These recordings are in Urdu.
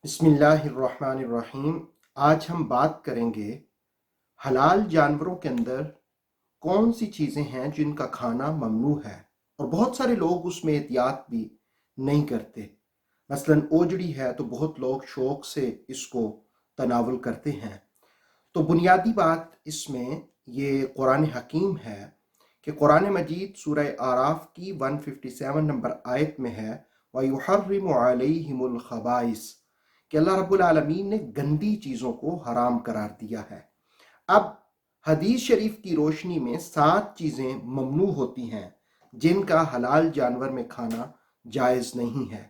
بسم اللہ الرحمن الرحیم۔ آج ہم بات کریں گے حلال جانوروں کے اندر کون سی چیزیں ہیں جن کا کھانا ممنوع ہے، اور بہت سارے لوگ اس میں احتیاط بھی نہیں کرتے۔ مثلاً اوجڑی ہے تو بہت لوگ شوق سے اس کو تناول کرتے ہیں۔ تو بنیادی بات اس میں یہ قرآن حکیم ہے کہ قرآن مجید سورہ اعراف کی 157 نمبر آیت میں ہے وَيُحَرِّمُ عَلَيْهِمُ الْخَبَائِثَ، کہ اللہ رب العالمین نے گندی چیزوں کو حرام قرار دیا ہے۔ اب حدیث شریف کی روشنی میں 7 چیزیں ممنوع ہوتی ہیں جن کا حلال جانور میں کھانا جائز نہیں ہے۔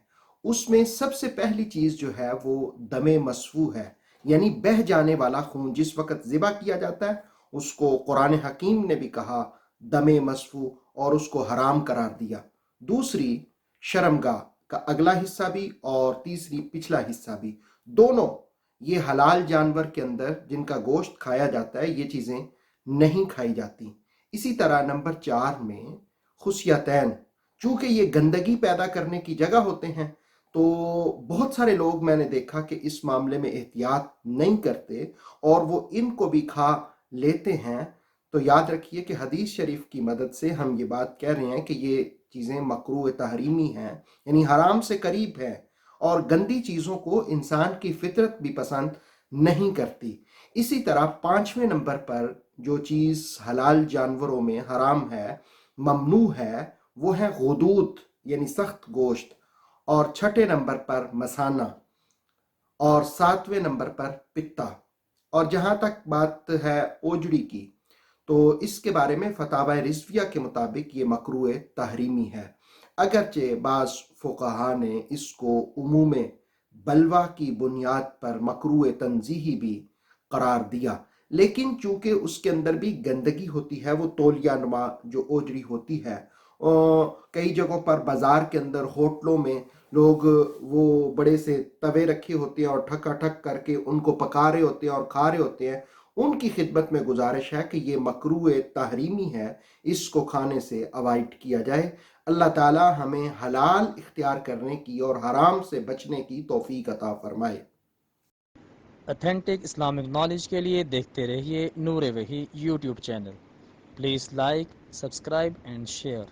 اس میں سب سے پہلی چیز جو ہے وہ دم مسفوح ہے، یعنی بہہ جانے والا خون۔ جس وقت ذبح کیا جاتا ہے اس کو قرآن حکیم نے بھی کہا دم مسفوح، اور اس کو حرام قرار دیا۔ دوسری، شرمگاہ کا اگلا حصہ بھی اور تیسری پچھلا حصہ بھی، دونوں یہ حلال جانور کے اندر جن کا گوشت کھایا جاتا ہے یہ چیزیں نہیں کھائی جاتی۔ اسی طرح نمبر 4 میں خصیتین، چونکہ یہ گندگی پیدا کرنے کی جگہ ہوتے ہیں تو بہت سارے لوگ میں نے دیکھا کہ اس معاملے میں احتیاط نہیں کرتے اور وہ ان کو بھی کھا لیتے ہیں۔ تو یاد رکھیے کہ حدیث شریف کی مدد سے ہم یہ بات کہہ رہے ہیں کہ یہ چیزیں مکروہ تحریمی ہیں، یعنی حرام سے قریب ہیں، اور گندی چیزوں کو انسان کی فطرت بھی پسند نہیں کرتی۔ اسی طرح 5ویں نمبر پر جو چیز حلال جانوروں میں حرام ہے، ممنوع ہے، وہ ہے غدود یعنی سخت گوشت، اور 6 نمبر پر مسانہ، اور 7ویں نمبر پر پتا۔ اور جہاں تک بات ہے اوجڑی کی تو اس کے بارے میں فتاوی رضویہ کے مطابق یہ مکروہ تحریمی ہے، اگرچہ بعض فقہا نے اس کو عموم بلوہ کی بنیاد پر مکروہ تنزیہی بھی قرار دیا، لیکن چونکہ اس کے اندر بھی گندگی ہوتی ہے، وہ تولیہ نما جو اوجڑی ہوتی ہے، کئی جگہوں پر بازار کے اندر ہوٹلوں میں لوگ وہ بڑے سے توے رکھے ہوتے ہیں اور ٹھکا ٹھک کر کے ان کو پکا رہے ہوتے ہیں اور کھا رہے ہوتے ہیں۔ ان کی خدمت میں گزارش ہے کہ یہ مکروہ تحریمی ہے، اس کو کھانے سے اوائڈ کیا جائے۔ اللہ تعالی ہمیں حلال اختیار کرنے کی اور حرام سے بچنے کی توفیق عطا فرمائے۔ اتھینٹک اسلامک نالج کے لیے دیکھتے رہیے نور وحی YouTube channel. Please like, subscribe and share.